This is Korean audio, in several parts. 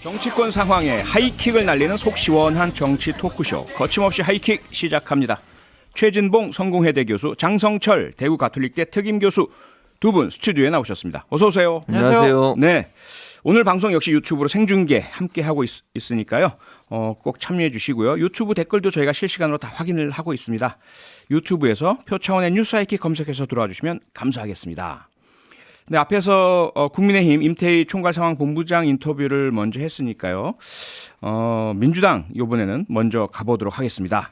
정치권 상황에 하이킥을 날리는 속 시원한 정치 토크쇼 거침없이 하이킥 시작합니다. 최진봉 성공회대 교수, 장성철 대구 가톨릭대 특임 교수 두 분 스튜디오에 나오셨습니다. 어서 오세요. 안녕하세요. 네, 오늘 방송 역시 유튜브로 생중계 함께 하고 있으니까요. 꼭 참여해 주시고요. 유튜브 댓글도 저희가 실시간으로 다 확인을 하고 있습니다. 유튜브에서 표차원의 뉴스 하이킥 검색해서 들어와 주시면 감사하겠습니다. 네, 앞에서 국민의힘 임태희 총괄상황본부장 인터뷰를 먼저 했으니까요. 민주당 이번에는 먼저 가보도록 하겠습니다.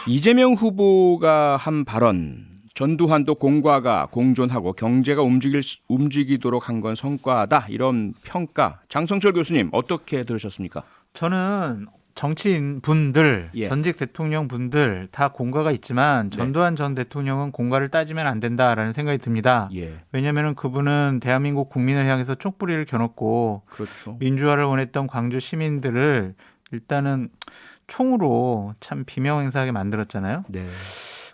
이재명 후보가 한 발언, 전두환도 공과가 공존하고 경제가 움직이도록 한 건 성과다, 이런 평가. 장성철 교수님 어떻게 들으셨습니까? 저는 정치인 분들, 예. 전직 대통령 분들 다 공과가 있지만 전두환 전 대통령은 공과를 따지면 안 된다라는 생각이 듭니다. 예, 왜냐하면 그분은 대한민국 국민을 향해서 촛불이를 겨눴고 그렇죠. 민주화를 원했던 광주 시민들을 일단은 총으로 참 비명행사하게 만들었잖아요. 네,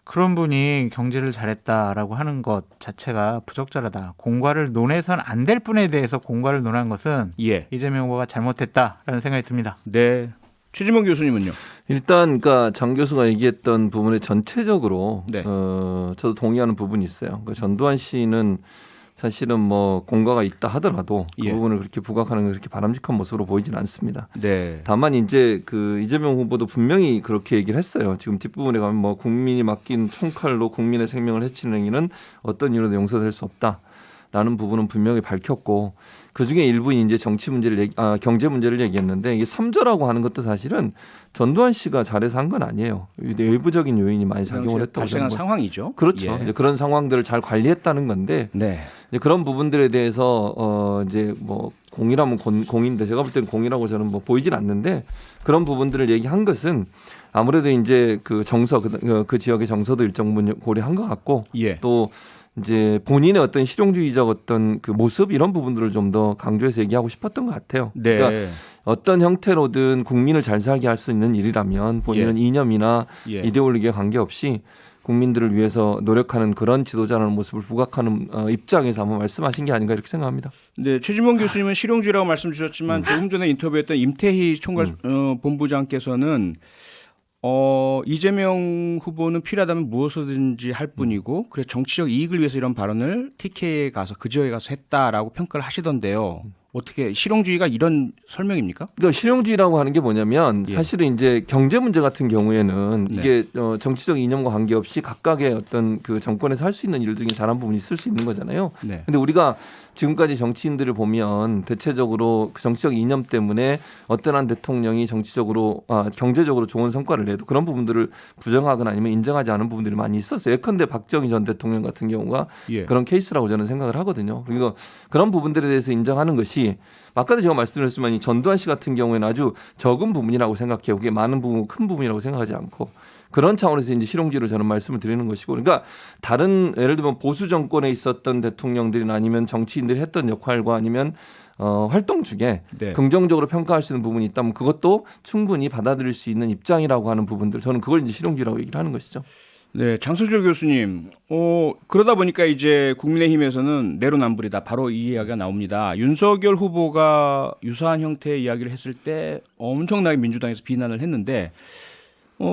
그런 분이 경제를 잘했다라고 하는 것 자체가 부적절하다. 공과를 논해서는 안 될 분에 대해서 공과를 논한 것은 예, 이재명 후보가 잘못했다라는 생각이 듭니다. 네. 최진봉 교수님은요? 일단 그러니까 장 교수가 얘기했던 부분에 전체적으로 네. 저도 동의하는 부분이 있어요. 그러니까 전두환 씨는 사실은 뭐 공과가 있다 하더라도 그 예. 부분을 그렇게 부각하는 게 그렇게 바람직한 모습으로 보이지는 않습니다. 네, 다만 이제 그 이재명 후보도 분명히 그렇게 얘기를 했어요. 지금 뒷부분에 가면 뭐 국민이 맡긴 총칼로 국민의 생명을 해치는 행위는 어떤 이유로도 용서될 수 없다라는 부분은 분명히 밝혔고, 그 중에 일부인 이제 정치 문제를 경제 문제를 얘기했는데, 이게 3조라고 하는 것도 사실은 전두환 씨가 잘해서 한 건 아니에요. 외부적인 요인이 많이 작용을 했다고 발생한 저는 상황이죠. 그렇죠. 예. 이제 그런 상황들을 잘 관리했다는 건데, 네, 이제 그런 부분들에 대해서 이제 뭐 공이라면 공인데, 제가 볼 때는 공이라고 저는 뭐 보이진 않는데, 그런 부분들을 얘기한 것은 아무래도 이제 그 정서 그 지역의 정서도 일정 부분 고려한 것 같고, 예, 또 이제 본인의 어떤 실용주의적 어떤 그 모습, 이런 부분들을 좀 더 강조해서 얘기하고 싶었던 것 같아요. 네, 그러니까 어떤 형태로든 국민을 잘 살게 할 수 있는 일이라면 본인은 이념이나 예. 이데올로기에 관계없이 국민들을 위해서 노력하는 그런 지도자라는 모습을 부각하는 입장에서 한번 말씀하신 게 아닌가 이렇게 생각합니다. 네, 최진봉 교수님은 실용주의라고 말씀 주셨지만 조금 전에 인터뷰했던 임태희 총괄 본부장께서는 이재명 후보는 필요하다면 무엇이든지 할 뿐이고, 그래서 정치적 이익을 위해서 이런 발언을 TK에 가서 그 지역에 가서 했다라고 평가를 하시던데요. 어떻게 실용주의가 이런 설명입니까? 그러니까 실용주의라고 하는 게 뭐냐면, 예. 사실은 이제 경제 문제 같은 경우에는 네. 이게 정치적 이념과 관계없이 각각의 어떤 그 정권에서 할 수 있는 일 중에 잘한 부분이 있을 수 있는 거잖아요. 네. 근데 우리가 지금까지 정치인들을 보면 대체적으로 그 정치적 이념 때문에 어떤 한 대통령이 정치적으로 경제적으로 좋은 성과를 내도 그런 부분들을 부정하거나 아니면 인정하지 않은 부분들이 많이 있었어요. 예컨대 박정희 전 대통령 같은 경우가 예. 그런 케이스라고 저는 생각을 하거든요. 그리고 그런 부분들에 대해서 인정하는 것이, 아까도 제가 말씀드렸지만 이 전두환 씨 같은 경우에는 아주 적은 부분이라고 생각해요. 그게 많은 부분, 큰 부분이라고 생각하지 않고, 그런 차원에서 이제 실용주의를 저는 말씀을 드리는 것이고, 그러니까 다른 예를 들면 보수 정권에 있었던 대통령들이나 아니면 정치인들이 했던 역할과 아니면 활동 중에 네. 긍정적으로 평가할 수 있는 부분이 있다면 그것도 충분히 받아들일 수 있는 입장이라고 하는 부분들, 저는 그걸 이제 실용주의라고 얘기를 하는 것이죠. 네, 장성철 교수님. 그러다 보니까 이제 국민의힘에서는 내로남불이다, 바로 이 이야기가 나옵니다. 윤석열 후보가 유사한 형태의 이야기를 했을 때 엄청나게 민주당에서 비난을 했는데,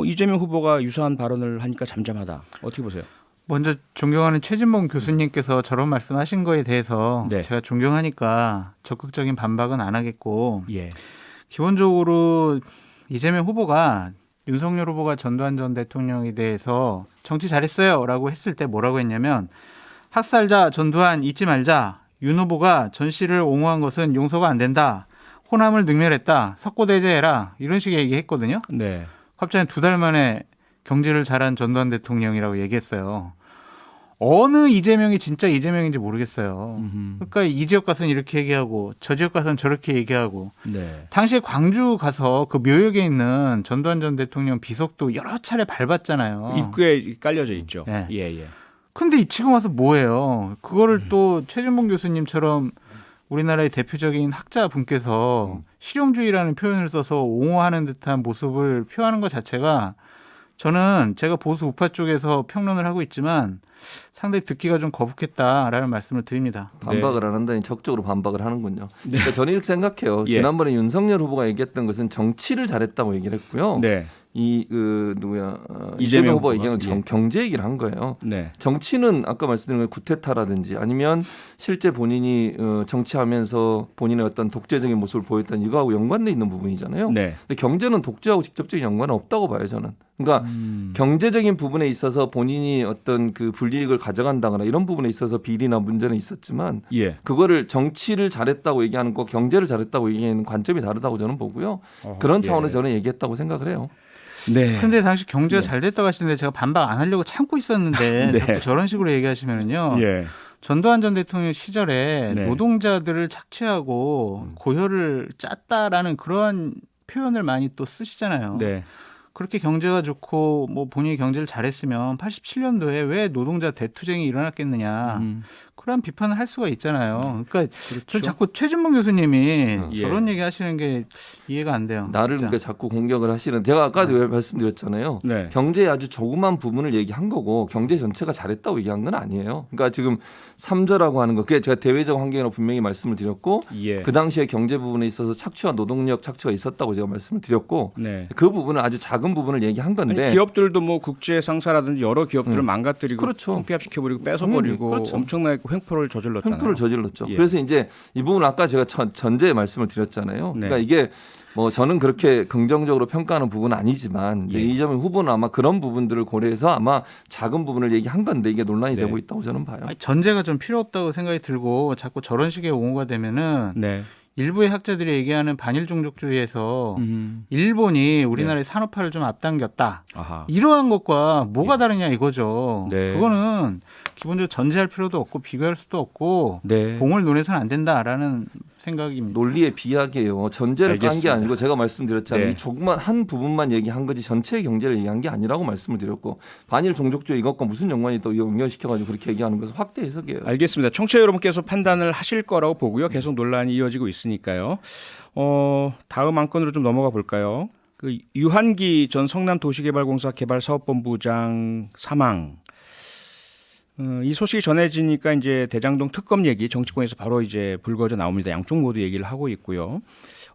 이재명 후보가 유사한 발언을 하니까 잠잠하다. 어떻게 보세요? 먼저 존경하는 최진봉 교수님께서 저런 말씀하신 거에 대해서 네. 제가 존경하니까 적극적인 반박은 안 하겠고, 예, 기본적으로 이재명 후보가 윤석열 후보가 전두환 전 대통령에 대해서 정치 잘했어요 라고 했을 때 뭐라고 했냐면, 학살자 전두환 잊지 말자, 윤 후보가 전 씨를 옹호한 것은 용서가 안 된다, 호남을 능멸했다, 석고대죄해라, 이런 식의 얘기했거든요. 네, 갑자기 2달 만에 경제를 잘한 전두환 대통령이라고 얘기했어요. 어느 이재명이 진짜 이재명인지 모르겠어요. 그러니까 이 지역 가서는 이렇게 얘기하고 저 지역 가서는 저렇게 얘기하고, 네, 당시에 광주 가서 그 묘역에 있는 전두환 전 대통령 비석도 여러 차례 밟았잖아요. 입구에 깔려져 있죠. 네. 예, 예. 근데 지금 와서 뭐예요? 그거를 또 최진봉 교수님처럼 우리나라의 대표적인 학자분께서 실용주의라는 표현을 써서 옹호하는 듯한 모습을 표하는 것 자체가, 저는 제가 보수 우파 쪽에서 평론을 하고 있지만 상당히 듣기가 좀 거북했다라는 말씀을 드립니다. 반박을 안 한다니 적극적으로 반박을 하는군요. 그러니까 저는 이렇게 생각해요. 예. 지난번에 윤석열 후보가 얘기했던 것은 정치를 잘했다고 얘기를 했고요. 네. 이재명 후보가 후보가? 얘기한 경제 얘기를 한 거예요. 네. 정치는 아까 말씀드린 거 구테타라든지 아니면 실제 본인이 정치하면서 본인의 어떤 독재적인 모습을 보였던 이거하고 연관돼 있는 부분이잖아요. 네. 근데 경제는 독재하고 직접적인 연관은 없다고 봐요, 저는. 그러니까 경제적인 부분에 있어서 본인이 어떤 그 불이익을 가져간다거나 이런 부분에 있어서 비리나 문제는 있었지만 예. 그거를 정치를 잘했다고 얘기하는 거 경제를 잘했다고 얘기하는 관점이 다르다고 저는 보고요. 그런 차원에서 저는 얘기했다고 생각을 해요. 네. 근데 당시 경제가 네. 잘 됐다고 하시는데 제가 반박 안 하려고 참고 있었는데 네. 자꾸 저런 식으로 얘기하시면은요. 예. 전두환 전 대통령 시절에 네. 노동자들을 착취하고 고혈을 짰다라는 그런 표현을 많이 또 쓰시잖아요. 네. 그렇게 경제가 좋고 뭐 본인이 경제를 잘했으면 87년도에 왜 노동자 대투쟁이 일어났겠느냐. 그런 비판을 할 수가 있잖아요. 그러니까 저 자꾸 최진봉 교수님이 예. 저런 얘기 하시는 게 이해가 안 돼요. 나를 진짜. 그러니까 자꾸 공격을 하시는 제가 아까도 말씀드렸잖아요. 네. 경제의 아주 조그만 부분을 얘기한 거고 경제 전체가 잘했다고 얘기한 건 아니에요. 그러니까 지금 3조라고 하는 거 그게 제가 대외적 환경이라고 분명히 말씀을 드렸고 예. 그 당시에 경제 부분에 있어서 착취와 노동력 착취가 있었다고 제가 말씀을 드렸고 네. 그 부분은 아주 작은 부분을 얘기한 건데 아니, 기업들도 뭐 국제 상사라든지 여러 기업들을 망가뜨리고 그렇죠. 폐합시켜버리고 뺏어버리고 그렇죠. 엄청나게 횡포를 저질렀잖아요. 횡포를 저질렀죠. 예. 그래서 이제 이 부분 아까 제가 전제에 말씀을 드렸잖아요. 네. 그러니까 이게 뭐 저는 그렇게 긍정적으로 평가하는 부분은 아니지만 이제 예. 이재명 후보는 아마 그런 부분들을 고려해서 아마 작은 부분을 얘기한 건데 이게 논란이 네. 되고 있다고 저는 봐요. 아니, 전제가 좀 필요 없다고 생각이 들고 자꾸 저런 식의 옹호가 되면은 네. 일부의 학자들이 얘기하는 반일 종족주의에서 일본이 우리나라의 산업화를 좀 앞당겼다. 아하. 이러한 것과 뭐가 예. 다르냐 이거죠. 네. 그거는 기본적으로 전제할 필요도 없고 비교할 수도 없고 네. 공을 논해서는 안 된다라는 생각입니다. 논리의 비약이에요. 전제를 깐 게 알겠습니다. 아니고 제가 말씀드렸잖아요. 네. 이 조그만 한 부분만 얘기한 거지 전체의 경제를 얘기한 게 아니라고 말씀을 드렸고 반일 종족주의 이것과 무슨 연관이 또 연결시켜가지고 그렇게 얘기하는 것은 확대 해석이에요. 알겠습니다. 청취자 여러분께서 판단을 하실 거라고 보고요. 계속 논란이 이어지고 있으니까요. 다음 안건으로 좀 넘어가 볼까요? 그 유한기 전 성남도시개발공사 개발사업본부장 사망. 이 소식이 전해지니까 이제 대장동 특검 얘기 정치권에서 바로 이제 불거져 나옵니다. 양쪽 모두 얘기를 하고 있고요.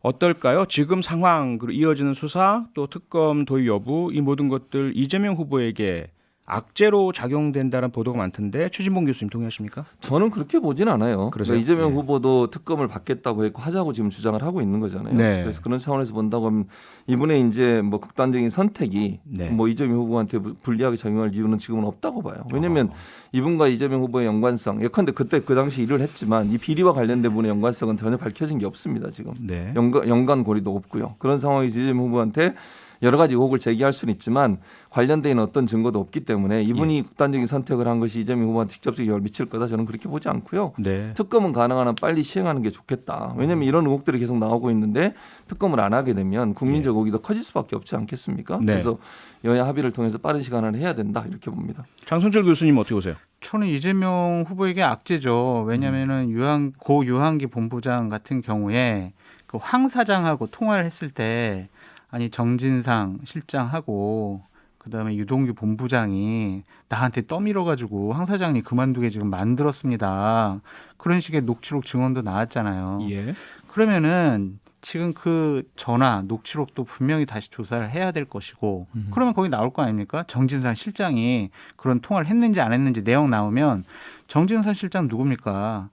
어떨까요? 지금 상황 그리고 이어지는 수사 또 특검 도입 여부 이 모든 것들 이재명 후보에게 악재로 작용된다는 보도가 많던데 최진봉 교수님 동의하십니까? 저는 그렇게 보진 않아요. 그러세요? 그러니까 이재명 네. 후보도 특검을 받겠다고 했고 하자고 지금 주장을 하고 있는 거잖아요. 네. 그래서 그런 차원에서 본다고 하면 이분의 이제 뭐 극단적인 선택이 네. 뭐 이재명 후보한테 불리하게 작용할 이유는 지금은 없다고 봐요. 왜냐하면 이분과 이재명 후보의 연관성, 예컨대 그때 그 당시 일을 했지만 이 비리와 관련된 분의 연관성은 전혀 밝혀진 게 없습니다. 지금 네. 연관고리도 없고요. 그런 상황에서 이재명 후보한테 여러 가지 의혹을 제기할 수는 있지만 관련된 어떤 증거도 없기 때문에 이분이 극단적인 선택을 한 것이 이재명 후보한테 직접적 영향을 미칠 거다 저는 그렇게 보지 않고요. 네. 특검은 가능한 한 빨리 시행하는 게 좋겠다. 왜냐하면 이런 의혹들이 계속 나오고 있는데 특검을 안 하게 되면 국민적 의혹이 더 커질 수밖에 없지 않겠습니까? 네. 그래서 여야 합의를 통해서 빠른 시간 안에 해야 된다 이렇게 봅니다. 장선철 교수님 어떻게 보세요? 저는 이재명 후보에게 악재죠. 왜냐하면은 고 유한기 본부장 같은 경우에 그 황 사장하고 통화를 했을 때 아니 정진상 실장하고 그다음에 유동규 본부장이 나한테 떠밀어가지고 황 사장님 그만두게 지금 만들었습니다. 그런 식의 녹취록 증언도 나왔잖아요. 예. 그러면은 지금 그 전화 녹취록도 분명히 다시 조사를 해야 될 것이고 그러면 거기 나올 거 아닙니까? 정진상 실장이 그런 통화를 했는지 안 했는지 내용 나오면 정진상 실장 누굽니까?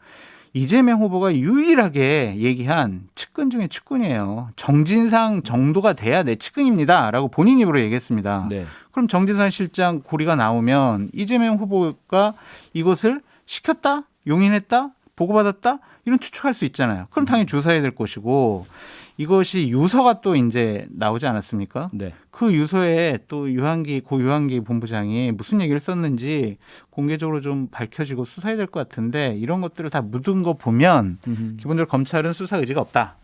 이재명 후보가 유일하게 얘기한 측근 중에 측근이에요. 정진상 정도가 돼야 내 측근입니다. 라고 본인 입으로 얘기했습니다. 네. 그럼 정진상 실장 고리가 나오면 이재명 후보가 이것을 시켰다? 용인했다? 보고받았다? 이런 추측할 수 있잖아요. 그럼 당연히 조사해야 될 것이고 이것이 유서가 또 이제 나오지 않았습니까? 네. 그 유서에 또 고 유한기 본부장이 무슨 얘기를 썼는지 공개적으로 좀 밝혀지고 수사해야 될 것 같은데 이런 것들을 다 묻은 거 보면 기본적으로 검찰은 수사 의지가 없다.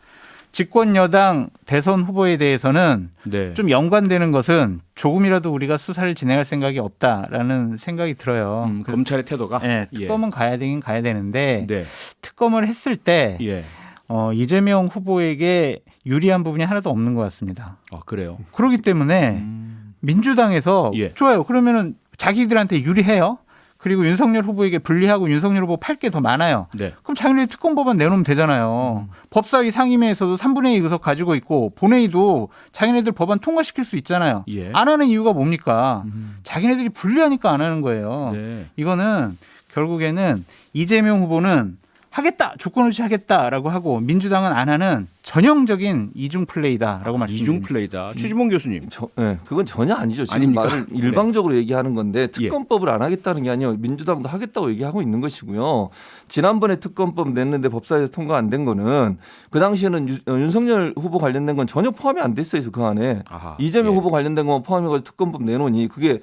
집권 여당 대선 후보에 대해서는 네. 좀 연관되는 것은 조금이라도 우리가 수사를 진행할 생각이 없다라는 생각이 들어요. 그래서 검찰의 태도가. 네, 특검은 가야 되긴 가야 되는데 네. 특검을 했을 때 예. 이재명 후보에게 유리한 부분이 하나도 없는 것 같습니다. 그래요. 그렇기 때문에 민주당에서 예. 좋아요. 그러면은 자기들한테 유리해요. 그리고 윤석열 후보에게 불리하고 윤석열 후보 팔 게 더 많아요. 네. 그럼 자기네들이 특검법안 내놓으면 되잖아요. 법사위 상임위에서도 3분의 2 의석 가지고 있고 본회의도 자기네들 법안 통과시킬 수 있잖아요. 예. 안 하는 이유가 뭡니까? 자기네들이 불리하니까 안 하는 거예요. 네. 이거는 결국에는 이재명 후보는 하겠다, 조건 없이 하겠다라고 하고 민주당은 안 하는 전형적인 이중 플레이다라고 말씀드립니다. 이중 플레이다. 최지봉 교수님. 그건 전혀 아니죠. 지금 아닙니까? 말을 일방적으로 얘기하는 건데 예. 특검법을 안 하겠다는 게 아니에요. 민주당도 하겠다고 얘기하고 있는 것이고요. 지난번에 특검법 냈는데 법사위에서 통과 안 된 거는 그 당시에는 윤석열 후보 관련된 건 전혀 포함이 안 됐어요. 그 안에. 아하. 이재명 예. 후보 관련된 것만 포함해가지고 특검법 내놓으니 그게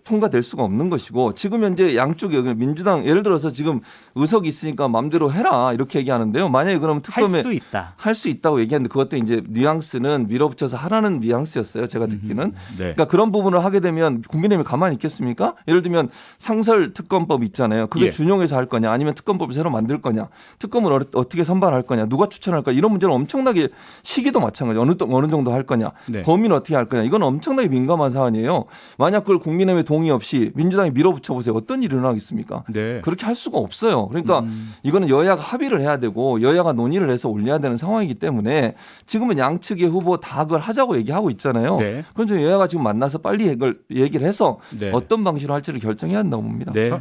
통과될 수가 없는 것이고 지금 현재 양쪽에 민주당 예를 들어서 지금 의석이 있으니까 마음대로 해라 이렇게 얘기하는데요. 만약에 그러면 특검에 할 수 있다. 할 수 있다고 얘기하는데 그것도 이제 뉘앙스는 밀어붙여서 하라는 뉘앙스였어요. 제가 듣기는. 네. 그러니까 그런 부분을 하게 되면 국민의힘이 가만히 있겠습니까? 예를 들면 상설 특검법 있잖아요. 그게 예. 준용해서 할 거냐 아니면 특검법을 새로 만들 거냐 특검을 어떻게 선발할 거냐 누가 추천할 거냐 이런 문제는 엄청나게 시기도 마찬가지 어느 정도 할 거냐 네. 범위는 어떻게 할 거냐 이건 엄청나게 민감한 사안이에요. 만약 그걸 국민의힘의 동의 없이 민주당이 밀어붙여 보세요. 어떤 일이 일어나겠습니까? 네. 그렇게 할 수가 없어요. 그러니까 이거는 여야가 합의를 해야 되고 여야가 논의를 해서 올려야 되는 상황이기 때문에 지금은 양측의 후보 다 그걸 하자고 얘기하고 있잖아요. 네. 그건 좀 여야가 지금 만나서 빨리 이걸 얘기를 해서 네. 어떤 방식으로 할지를 결정해야 한다고 봅니다. 네.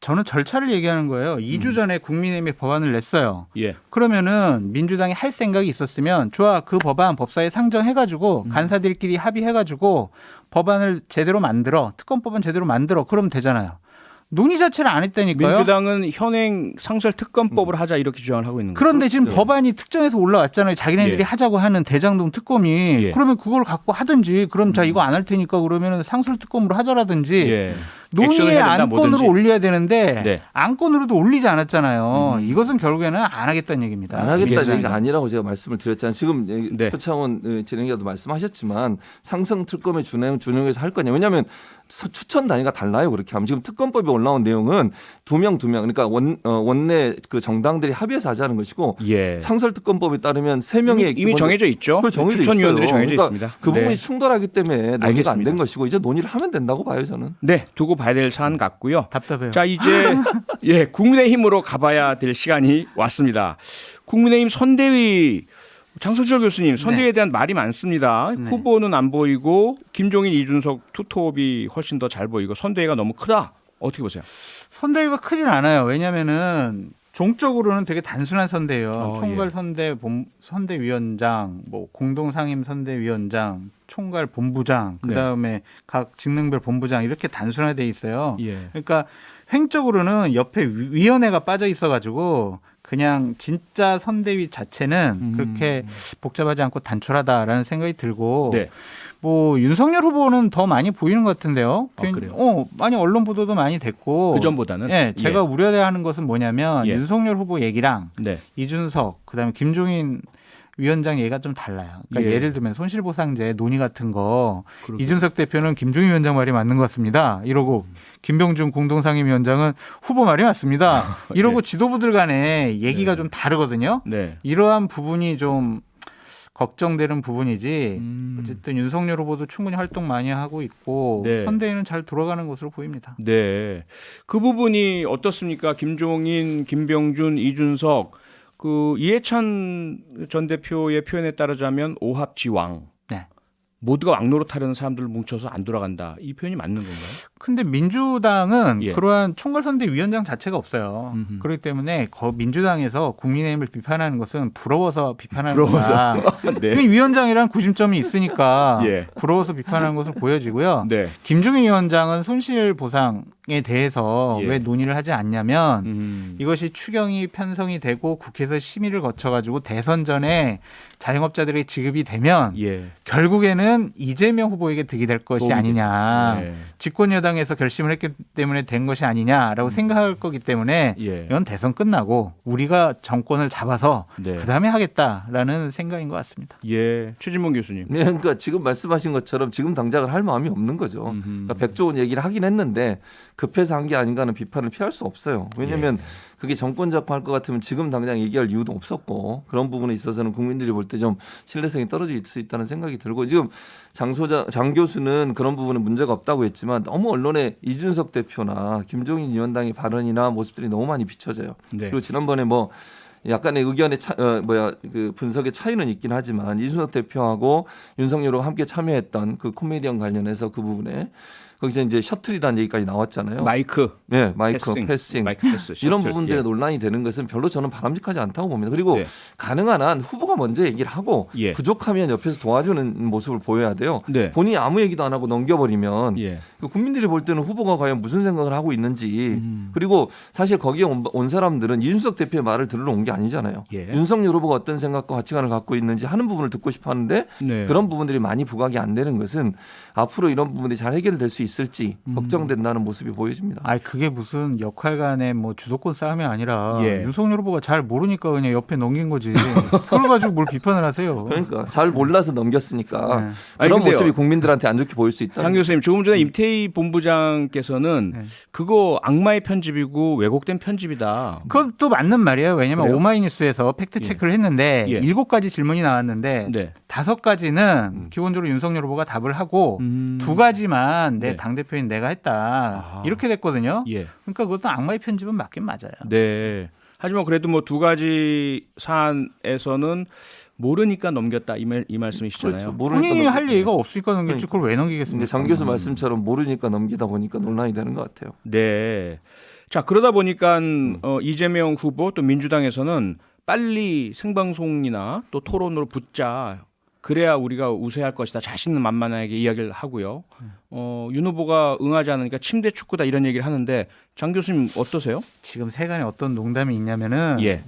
저는 절차를 얘기하는 거예요. 2주 전에 국민의힘이 법안을 냈어요. 예. 그러면은 민주당이 할 생각이 있었으면 좋아 그 법안 법사위에 상정해가지고 간사들끼리 합의해가지고 법안을 제대로 만들어 특검법은 제대로 만들어 그러면 되잖아요. 논의 자체를 안 했다니까요. 민주당은 현행 상설 특검법을 하자 이렇게 주장을 하고 있는 거죠. 그런데 지금 네. 법안이 특정해서 올라왔잖아요. 자기네들이 예. 하자고 하는 대장동 특검이 예. 그러면 그걸 갖고 하든지 그럼 자 이거 안 할 테니까 그러면 상설 특검으로 하자라든지 예. 액션을 논의의 해야 된다, 안건으로 뭐든지. 올려야 되는데 네. 안건으로도 올리지 않았잖아요. 이것은 결국에는 안 하겠다는 얘기입니다. 안 하겠다는 민주당이. 얘기가 아니라고 제가 말씀을 드렸잖아요. 지금 네. 표창원 진행자도 말씀하셨지만 상성 특검에 준용해서 할 거냐. 왜냐하면 추천 단위가 달라요. 그렇게 하면 지금 특검법에 올라온 내용은 두 명 그러니까 원내 그 정당들이 합의해서 하자는 것이고 예. 상설 특검법에 따르면 세 명의 이미 정해져 있죠. 그 정해져 추천위원들이 있어요. 정해져 그러니까 있습니다. 그 부분이 네. 충돌하기 때문에 논의가 안 알겠습니다. 된 것이고 이제 논의를 하면 된다고 봐요 저는. 네, 두고 봐야 될 사안 같고요. 답답해요. 자, 이제 예, 국민의힘으로 가봐야 될 시간이 왔습니다. 국민의힘 선대위 장성철 교수님, 선대위에 대한 말이 많습니다. 네. 후보는 안 보이고 김종인, 이준석 투톱이 훨씬 더 잘 보이고 선대위가 너무 크다. 어떻게 보세요? 선대위가 크진 않아요. 왜냐면은 종적으로는 되게 단순한 선대예요. 총괄 선대위원장, 뭐 공동상임 선대위원장, 총괄 본부장, 네. 그다음에 각 직능별 본부장 이렇게 단순화돼 있어요. 예. 그러니까 횡적으로는 옆에 위원회가 빠져 있어가지고 그냥 진짜 선대위 자체는 그렇게 복잡하지 않고 단촐하다라는 생각이 들고 네. 뭐 윤석열 후보는 더 많이 보이는 것 같은데요. 그래요? 많이 언론 보도도 많이 됐고 그 전보다는 예, 제가 우려하는 것은 뭐냐면 예. 윤석열 후보 얘기랑 네. 이준석 그다음에 김종인 위원장 얘기가 좀 달라요. 그러니까 예. 예를 들면 손실보상제 논의 같은 거 그렇군요. 이준석 대표는 김종인 위원장 말이 맞는 것 같습니다. 이러고 김병준 공동상임위원장은 후보 말이 맞습니다. 이러고 예. 지도부들 간에 얘기가 네. 좀 다르거든요. 네. 이러한 부분이 좀 걱정되는 부분이지. 어쨌든 윤석열 후보도 충분히 활동 많이 하고 있고 네. 선대위는 잘 돌아가는 것으로 보입니다. 네. 그 부분이 어떻습니까? 김종인, 김병준, 이준석 그 이해찬 전 대표의 표현에 따르자면 오합지왕. 네. 모두가 왕노릇하려는 사람들을 뭉쳐서 안 돌아간다. 이 표현이 맞는 건가요? 근데 민주당은 예. 그러한 총괄선대위원장 자체가 없어요. 음흠. 그렇기 때문에 민주당에서 국민의힘을 비판하는 것은 부러워서 비판하는 부러워서. 거다. 네. 위원장이란 구심점이 있으니까 예. 부러워서 비판하는 것으로 보여지고요. 네. 김종인 위원장은 손실보상에 대해서 예. 왜 논의를 하지 않냐면 이것이 추경이 편성이 되고 국회에서 심의를 거쳐가지고 대선 전에 자영업자들에게 지급이 되면 예. 결국에는 이재명 후보에게 득이 될 것이 도움이 아니냐. 네. 집권 여당에서 결심을 했기 때문에 된 것이 아니냐라고 생각할 거기 때문에 예. 이건 대선 끝나고 우리가 정권을 잡아서 네. 그다음에 하겠다라는 생각인 것 같습니다. 예. 최진봉 교수님. 네, 그러니까 지금 말씀하신 것처럼 지금 당장은 할 마음이 없는 거죠. 그러니까 백조원 얘기를 하긴 했는데 급해서 한 게 아닌가 하는 비판을 피할 수 없어요. 왜냐하면 그게 정권 잡고 할 것 같으면 지금 당장 얘기할 이유도 없었고 그런 부분에 있어서는 국민들이 볼 때 좀 신뢰성이 떨어질 수 있다는 생각이 들고 지금 장 교수는 그런 부분에 문제가 없다고 했지만 너무 언론에 이준석 대표나 김종인 위원장의 발언이나 모습들이 너무 많이 비춰져요. 네. 그리고 지난번에 뭐 약간의 의견의 그 분석의 차이는 있긴 하지만 이준석 대표하고 윤석열 후보가 함께 참여했던 그 코미디언 관련해서 그 부분에 거기서 이제 셔틀이라는 얘기까지 나왔잖아요. 마이크 패싱. 마이크 패스 이런 셔틀. 부분들에 예. 논란이 되는 것은 별로 저는 바람직하지 않다고 봅니다. 그리고 네. 가능한 한 후보가 먼저 얘기를 하고 예. 부족하면 옆에서 도와주는 모습을 보여야 돼요. 네. 본인이 아무 얘기도 안 하고 넘겨버리면 예. 그 국민들이 볼 때는 후보가 과연 무슨 생각을 하고 있는지 그리고 사실 거기에 온 사람들은 이준석 대표의 말을 들으러 온 게 아니잖아요. 예. 윤석열 후보가 어떤 생각과 가치관을 갖고 있는지 하는 부분을 듣고 싶어 하는데 네. 그런 부분들이 많이 부각이 안 되는 것은 앞으로 이런 부분들이 잘 해결될 수 있을지 걱정된다는 모습이 보여집니다. 아니 그게 무슨 역할 간의 뭐 주도권 싸움이 아니라 예. 윤석열 후보가 잘 모르니까 그냥 옆에 넘긴 거지. 그걸 가지고 뭘 비판을 하세요. 그러니까 잘 몰라서 넘겼으니까 네. 아니, 그런 근데요. 모습이 국민들한테 안 좋게 보일 수 있다. 장 교수님 조금 전에 임태희 본부장께서는 네. 그거 악마의 편집이고 왜곡된 편집이다. 그것도 맞는 말이에요. 왜냐면 그래요? 오마이뉴스에서 팩트 체크를 했는데 예. 7가지 질문이 나왔는데 네. 5가지는 기본적으로 윤석열 후보가 답을 하고 2가지만 내 네. 당대표인 내가 했다. 아하. 이렇게 됐거든요. 예. 그러니까 그것도 악마의 편집은 맞긴 맞아요. 네. 하지만 그래도 뭐 2가지 사안에서는 모르니까 넘겼다 이 말씀이시잖아요. 그렇죠. 모르니까 본인이 할 넘기죠. 얘기가 없으니까 넘겼지 그러니까. 그걸 왜 근데 넘기겠습니까? 장 교수 말씀처럼 모르니까 넘기다 보니까 논란이 되는 것 같아요. 네. 자, 그러다 보니까 이재명 후보 또 민주당에서는 빨리 생방송이나 또 토론으로 붙자. 그래야 우리가 우세할 것이다. 자신만만하게 이야기를 하고요. 윤 후보가 응하지 않으니까 침대 축구다 이런 얘기를 하는데 장 교수님 어떠세요? 지금 세간에 어떤 농담이 있냐면은 예.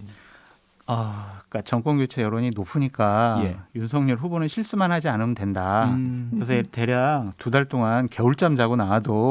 그러니까 정권 교체 여론이 높으니까 예. 윤석열 후보는 실수만 하지 않으면 된다. 음. 그래서 대략 2달 동안 겨울잠 자고 나와도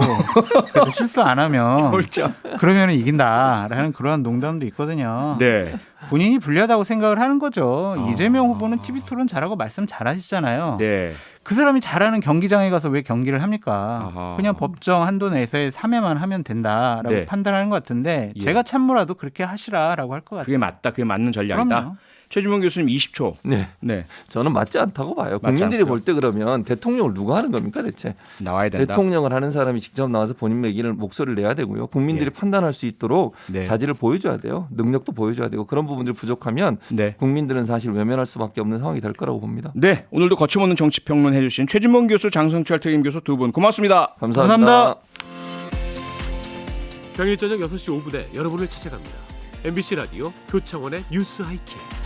그래도 실수 안 하면 꼴짱. 그러면 이긴다라는 그러한 농담도 있거든요. 네. 본인이 불리하다고 생각을 하는 거죠. 이재명 후보는 TV 토론 잘하고 말씀 잘하시잖아요. 네. 그 사람이 잘하는 경기장에 가서 왜 경기를 합니까? 아하. 그냥 법정 한도 내에서의 3회만 하면 된다라고 네. 판단하는 것 같은데 예. 제가 참모라도 그렇게 하시라라고 할 것 같아요. 그게 맞다. 그게 맞는 전략이다. 그럼요. 최주봉 교수님 20초. 네. 네. 저는 맞지 않다고 봐요. 맞지 국민들이 않고요. 볼 때 그러면 대통령을 누가 하는 겁니까 대체? 나와야 된다. 대통령을 하는 사람이 직접 나와서 본인 얘기를 목소리를 내야 되고요. 국민들이 예. 판단할 수 있도록 네. 자질을 보여줘야 돼요. 능력도 보여줘야 되고 그런 부분들이 부족하면 네. 국민들은 사실 외면할 수밖에 없는 상황이 될 거라고 봅니다. 네. 오늘도 거침없는 정치 평론 해주신 최진봉 교수, 장성철 특임 교수 두 분 고맙습니다. 감사합니다. 평일 저녁 6시 5분에 여러분을 찾아갑니다. MBC 라디오 표창원의 뉴스 하이킥.